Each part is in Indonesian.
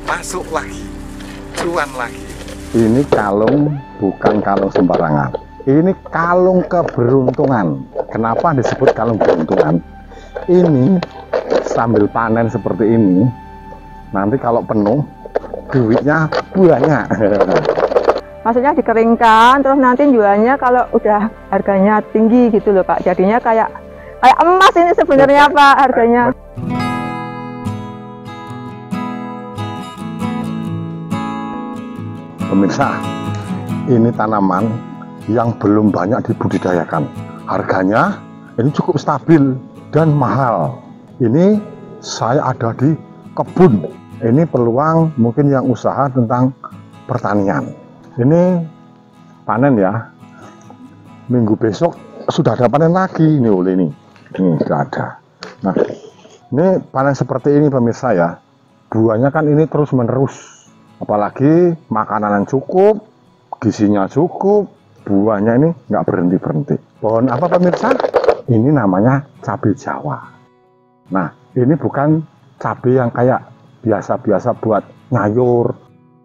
masuk lagi, cuan lagi. Ini kalung bukan kalung sembarangan. Ini kalung keberuntungan. Kenapa disebut kalung keberuntungan? Ini sambil panen seperti ini, nanti kalau penuh duitnya banyak. Maksudnya dikeringkan, terus nanti jualnya kalau udah harganya tinggi gitu loh Pak. Jadinya kayak emas ini sebenarnya Pak harganya. Pemirsa, ini tanaman yang belum banyak dibudidayakan. Harganya ini cukup stabil dan mahal. Ini saya ada di kebun. Ini peluang mungkin yang usaha tentang pertanian. Ini panen ya. Minggu besok sudah ada panen lagi. Ini oleh ini sudah ada. Nah, ini panen seperti ini pemirsa ya. Buahnya kan ini terus menerus. Apalagi makanan cukup, gizinya cukup, buahnya ini nggak berhenti-berhenti. Pohon apa pemirsa? Ini namanya cabai Jawa. Nah, ini bukan cabai yang kayak biasa-biasa buat nyayur,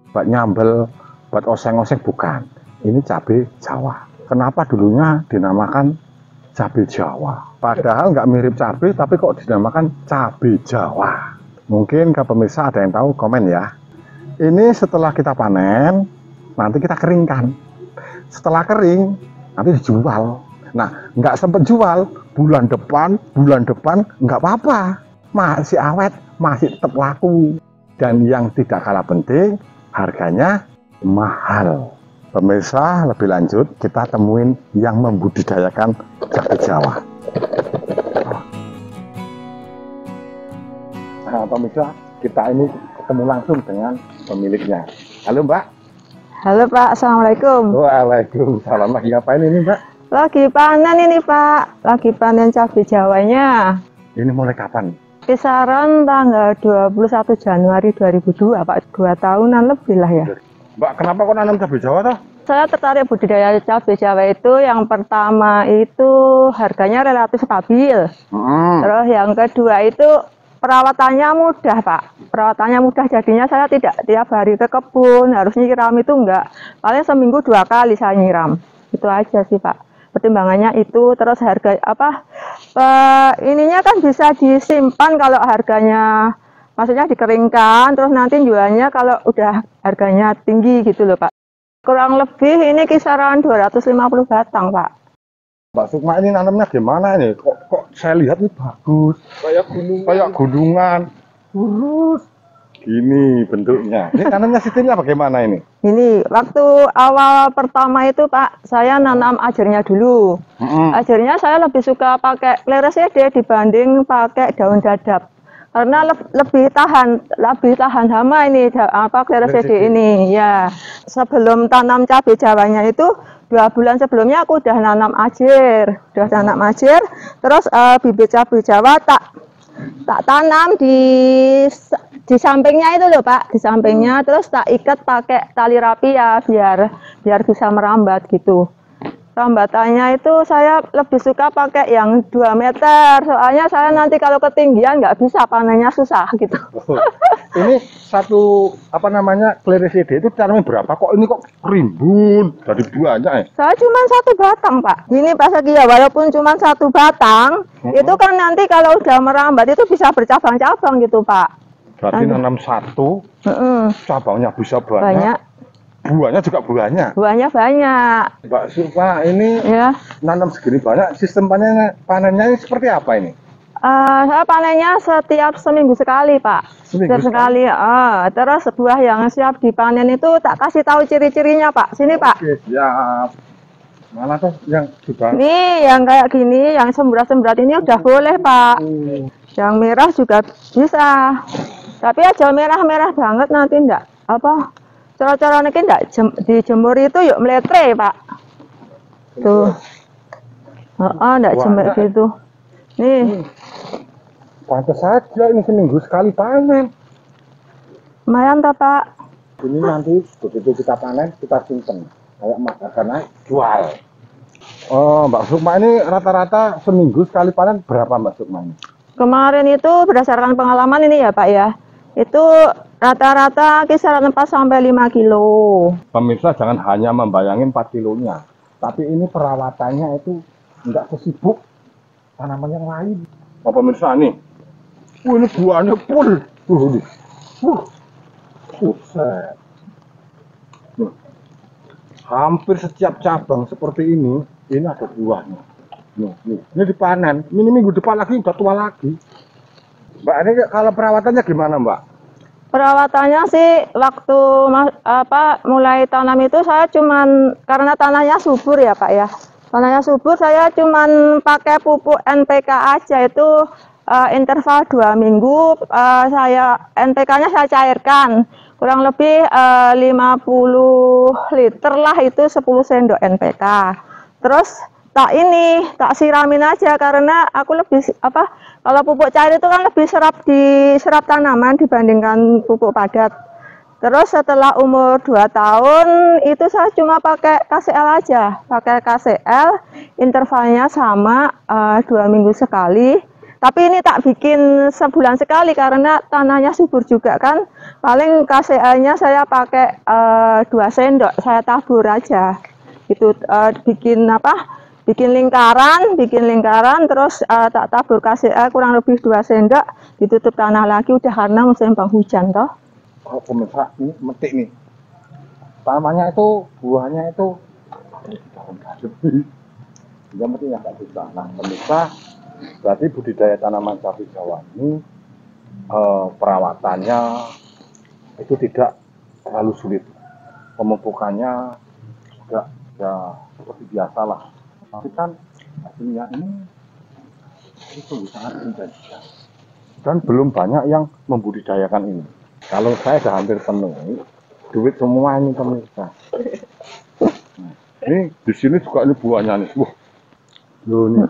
buat nyambel, buat oseng-oseng, bukan. Ini cabai Jawa. Kenapa dulunya dinamakan cabai Jawa? Padahal nggak mirip cabai, tapi kok dinamakan cabai Jawa? Mungkin ke pemirsa ada yang tahu, komen ya. Ini setelah kita panen, nanti kita keringkan. Setelah kering, nanti dijual. Nah, nggak sempat jual, bulan depan nggak apa-apa. Masih awet, masih tetap laku. Dan yang tidak kalah penting, harganya mahal. Pemirsa, lebih lanjut, kita temuin yang membudidayakan cabai Jawa. Nah, pemirsa, kita ini ketemu langsung dengan pemiliknya. Halo Mbak. Halo Pak, Assalamualaikum. Waalaikumsalam. Lagi ngapain ini Mbak? Lagi panen ini Pak, lagi panen cabai Jawanya. Ini mulai kapan? Kisaran tanggal 21 Januari 2002 Pak, 2 tahunan lebih lah ya. Mbak, kenapa kok nanam cabai Jawa toh? Saya tertarik budidaya cabai Jawa itu yang pertama itu harganya relatif stabil. Terus yang kedua itu perawatannya mudah Pak, perawatannya mudah, jadinya saya tidak tiap hari ke kebun, harus nyiram itu enggak, paling seminggu 2 kali saya nyiram, itu aja sih Pak. Pertimbangannya itu, terus harga ininya kan bisa disimpan kalau harganya, maksudnya dikeringkan, terus nanti jualnya kalau udah harganya tinggi gitu loh Pak. Kurang lebih ini kisaran 250 batang Pak. Mbak Sukma ini nanamnya gimana ini? Kok saya lihat ini bagus, kayak gunungan, lurus. Gini bentuknya. Ini tanamnya sistemnya bagaimana ini? Ini waktu awal pertama itu Pak, saya nanam ajernya dulu. Ajernya saya lebih suka pakai Cleresidea dibanding pakai daun dadap. Karena lebih tahan hama ini Cleresidea ini ya. Sebelum tanam cabai Jawanya itu 2 bulan sebelumnya aku udah nanam ajer, terus bibit cabai Jawa tak tanam di sampingnya itu loh Pak, di sampingnya, terus tak ikat pakai tali rapia biar bisa merambat gitu. Rambatannya itu saya lebih suka pakai yang 2 meter, soalnya saya nanti kalau ketinggian nggak bisa, panennya susah gitu. Ini satu Cleresidea itu tanamnya berapa? Kok ini kok rimbun dari banyak ya? Saya cuma 1 batang Pak. Ini Pak Sagi ya, walaupun cuma 1 batang, itu kan nanti kalau udah merambat itu bisa bercabang-cabang gitu Pak. Berarti nanam 1, cabangnya bisa banyak. Buahnya juga banyak. Buahnya banyak. Mbak Sukma ini ya nanam segini banyak, sistem panennya ini seperti apa ini? Saya panennya setiap seminggu sekali Pak. Setiap sekali. Terus buah yang siap dipanen itu tak kasih tahu ciri-cirinya Pak. Sini Pak. Oke, siap. Mana tuh yang sudah? Nih yang kayak gini, yang semburat-semburat ini udah boleh Pak. Yang merah juga bisa. Tapi aja merah-merah banget nanti enggak cara-cara ini enggak dijemur itu yuk meletre Pak. Tuh. Enggak jemur gitu. Nih. Pantas saja ini seminggu sekali panen. Lumayan tak Pak? Ini nanti begitu kita panen kita simpen kayak karena jual. Oh Mbak Sukma ini rata-rata seminggu sekali panen berapa Mbak Sukma ini? Kemarin itu berdasarkan pengalaman ini ya Pak ya, itu Rata-rata kisaran 4 sampai 5 kilo. Pemirsa jangan hanya membayangin 4 kilonya, tapi ini perawatannya itu enggak sesibuk tanaman yang lain. Oh, pemirsa nih, ini buahnya full. Buset. Hampir setiap cabang seperti ini ada buahnya. Ini dipanen. Ini minggu depan lagi udah tua lagi. Mbak, ini kalau perawatannya gimana, Mbak? Perawatannya sih waktu mulai tanam itu saya cuman karena tanahnya subur ya Pak ya. Tanahnya subur, saya cuman pakai pupuk NPK aja itu interval 2 minggu. NPK-nya saya cairkan kurang lebih 50 liter lah, itu 10 sendok NPK. Terus tak siramin aja karena aku lebih kalau pupuk cair itu kan lebih diserap tanaman dibandingkan pupuk padat. Terus setelah umur 2 tahun itu saya cuma pakai KCL aja, pakai KCL intervalnya sama 2 minggu sekali. Tapi ini tak bikin sebulan sekali karena tanahnya subur juga kan. Paling KCL-nya saya pakai 2 sendok, saya tabur aja. Itu bikin lingkaran terus tak tabur KCL kurang lebih 2 sendok, ditutup tanah lagi, udah karena musim penghujan toh. Oh, pemirsa, ini metik nih. Tanamannya itu, buahnya itu juga metik yang nggak susah. Nah, pemirsa, berarti budidaya tanaman cabai Jawa ini perawatannya itu tidak terlalu sulit. Pemupukannya juga ya seperti biasa lah. Tapi kan hasilnya ini itu sangat intens. Dan belum banyak yang membudidayakan ini. Kalau saya sudah hampir penuh, duit semua ini pemirsa. Nah, ini di sini juga ini buahnya nih. Wah, loh nih.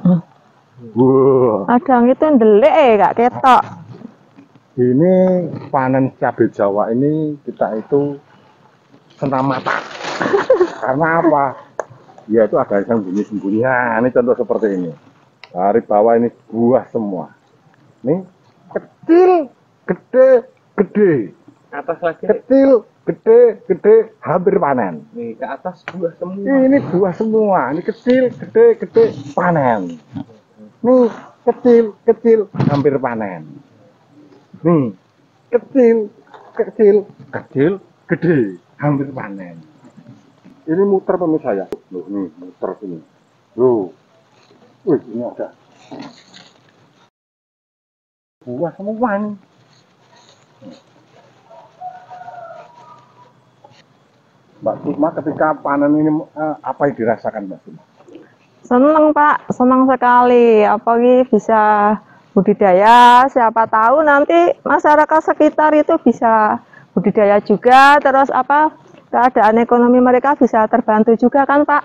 Wah. Kadang itu ndelik Kak ketok. Ini panen cabai Jawa ini kita itu senam mata. Karena apa? Ya itu ada yang sembunyi-sembunyi. Nah, ini contoh seperti ini. Dari bawah ini buah semua. Ini kecil, gede. Atas lagi. Kecil, gede, hampir panen. Nih ke atas buah semua. Ini buah semua. Ini kecil, gede, panen. Nih kecil, hampir panen. Nih kecil, gede, hampir panen. Ini muter pemirsa ya. Loh, nih muter sini. Loh. Wih, ini ada buah semua nih. Mbak Sukma ketika panen ini apa yang dirasakan Mbak Sukma? Seneng Pak, senang sekali. Apalagi bisa budidaya, siapa tahu nanti masyarakat sekitar itu bisa budidaya juga. Terus keadaan ekonomi mereka bisa terbantu juga kan Pak?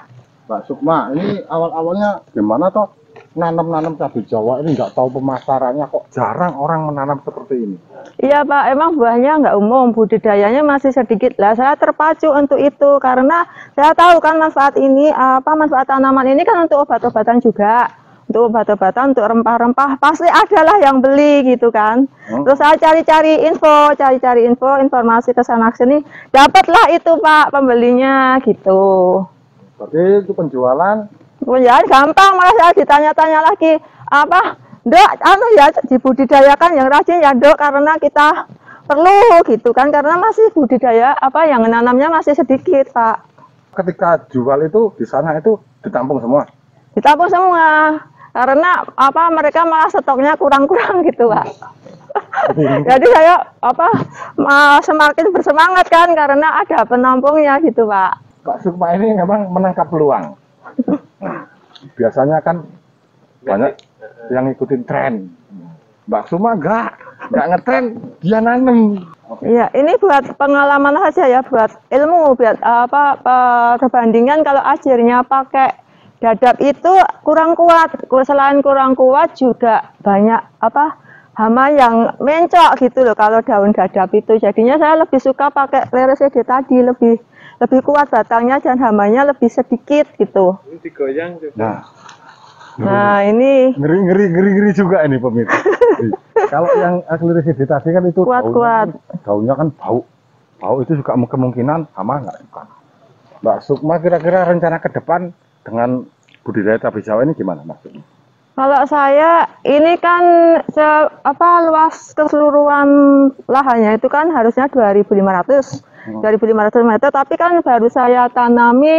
Mbak Sukma, ini awal-awalnya gimana toh nanam cabai Jawa ini nggak tahu pemasarannya, kok jarang orang menanam seperti ini? Iya Pak, emang buahnya nggak umum, budidayanya masih sedikit lah. Saya terpacu untuk itu karena saya tahu kan manfaat tanaman ini kan untuk obat-obatan juga, untuk obat-obatan, untuk rempah-rempah pasti adalah yang beli gitu kan. Terus saya cari-cari info, informasi kesana sini, dapatlah itu Pak pembelinya gitu. Berarti itu penjualan gampang, malah saya ditanya-tanya lagi, Dok, ya dibudidayakan yang rajin ya Dok, karena kita perlu gitu kan, karena masih budidaya yang nanamnya masih sedikit Pak. Ketika jual itu di sana itu ditampung semua? Ditampung semua, karena mereka malah stoknya kurang-kurang gitu Pak. Jadi saya semakin bersemangat kan, karena ada penampungnya gitu Pak. Pak Sukma ini memang menangkap peluang. Biasanya kan banyak yang ngikutin tren. Mbak Sukma enggak ngetren, dia nanam. Iya, ini buat pengalaman saja ya, buat ilmu, buat perbandingan. Kalau ajarnya pakai dadap itu kurang kuat. Selain kurang kuat juga banyak hama yang mencok gitu loh kalau daun dadap itu. Jadinya saya lebih suka pakai Clereseed tadi, lebih kuat batangnya dan hamanya lebih sedikit gitu. Ini digoyang juga. Nah ini ngeri juga ini pemirsa. Kalau yang Acliricida tadi kan itu Kuat-kuat. daunnya kan bau. Bau itu juga kemungkinan hama nggak suka. Mbak Sukma kira-kira rencana ke depan dengan budidaya cabai Jawa ini gimana maksudnya? Kalau saya ini kan luas keseluruhan lahannya itu kan harusnya 2.500 meter, tapi kan baru saya tanami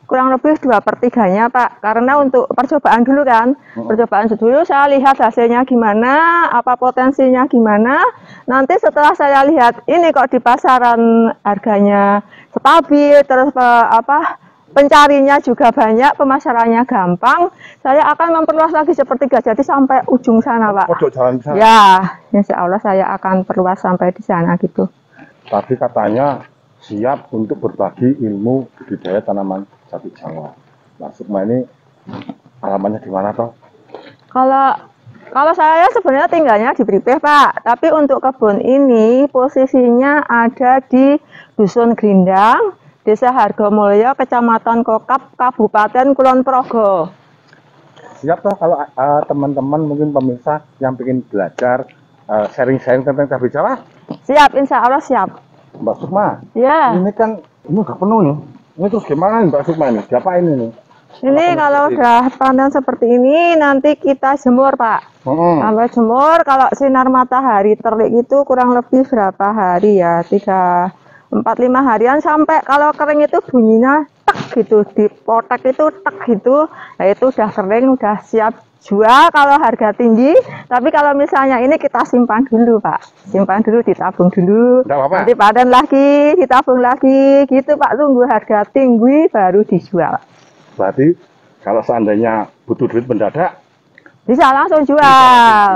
kurang lebih 2/3-nya Pak, karena untuk percobaan dulu kan, percobaan dulu saya lihat hasilnya gimana, apa potensinya gimana. Nanti setelah saya lihat ini kok di pasaran harganya stabil, terus pencarinya juga banyak, pemasarannya gampang, saya akan memperluas lagi sepertiga, jadi sampai ujung sana Pak. Jalan sana. Ya, insya Allah saya akan perluas sampai di sana gitu. Tadi katanya siap untuk berbagi ilmu budidaya tanaman cabai Jawa. Mbak Sukma ini alamannya di mana toh? Kalau saya sebenarnya tinggalnya di Pripeh Pak, tapi untuk kebun ini posisinya ada di Dusun Grindang, Desa Hargomulyo, Kecamatan Kokap, Kabupaten Kulon Progo. Siap toh kalau teman-teman mungkin pemirsa yang ingin belajar sharing-sharing tentang cabai Jawa? Siap, insya Allah siap. Mbak Sukma, Ya. ini kan ini udah penuh nih. Ini terus gimana nih Mbak Sukma ini? Diapain ini? Ini kalau udah panen seperti ini nanti kita jemur Pak. Sampai jemur, kalau sinar matahari terik itu kurang lebih berapa hari ya? 4-5 harian, sampai kalau kering itu bunyinya tek gitu, di potek itu tek gitu. Nah itu udah kering, udah siap jual kalau harga tinggi. Tapi kalau misalnya ini kita simpan dulu Pak, simpan dulu, ditabung dulu, nanti panen lagi, ditabung lagi gitu Pak, tunggu harga tinggi baru dijual. Berarti kalau seandainya butuh duit mendadak bisa langsung jual.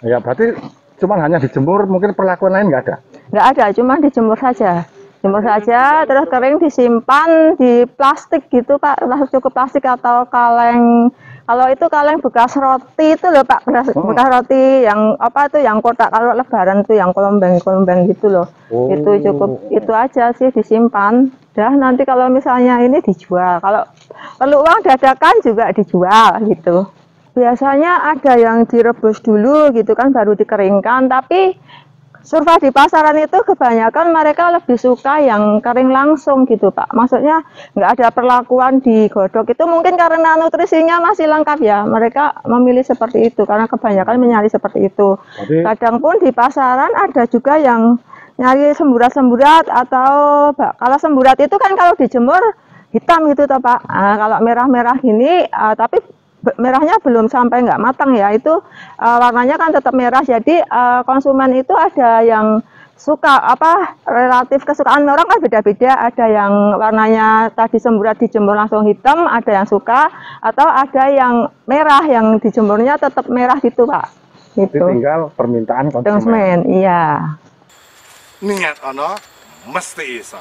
Ya berarti cuman hanya dijemur, mungkin perlakuan lain nggak ada? Nggak ada, cuma dijemur saja. Jemur saja, terus kering disimpan di plastik gitu Pak, cukup plastik atau kaleng. Kalau itu kaleng bekas roti itu loh Pak, bekas roti yang yang kotak, kalau lebaran tuh yang kolombeng gitu loh. Itu cukup, itu aja sih disimpan. Dah nanti kalau misalnya ini dijual, kalau perlu uang dadakan juga dijual gitu. Biasanya ada yang direbus dulu gitu kan, baru dikeringkan, tapi survei di pasaran itu kebanyakan mereka lebih suka yang kering langsung gitu Pak. Maksudnya nggak ada perlakuan digodok, itu mungkin karena nutrisinya masih lengkap ya. Mereka memilih seperti itu karena kebanyakan mencari seperti itu. Kadang pun di pasaran ada juga yang nyari semburat-semburat, atau kalau semburat itu kan kalau dijemur hitam gitu toh Pak. Nah, kalau merah-merah gini tapi merahnya belum sampai nggak matang ya, itu warnanya kan tetap merah. Jadi konsumen itu ada yang suka relatif kesukaan orang kan beda-beda. Ada yang warnanya tadi semburat dijemur langsung hitam, ada yang suka, atau ada yang merah yang dijemurnya tetap merah gitu Pak. Gitu. Tinggal permintaan konsumen. Iya. Niat ono mesti iso.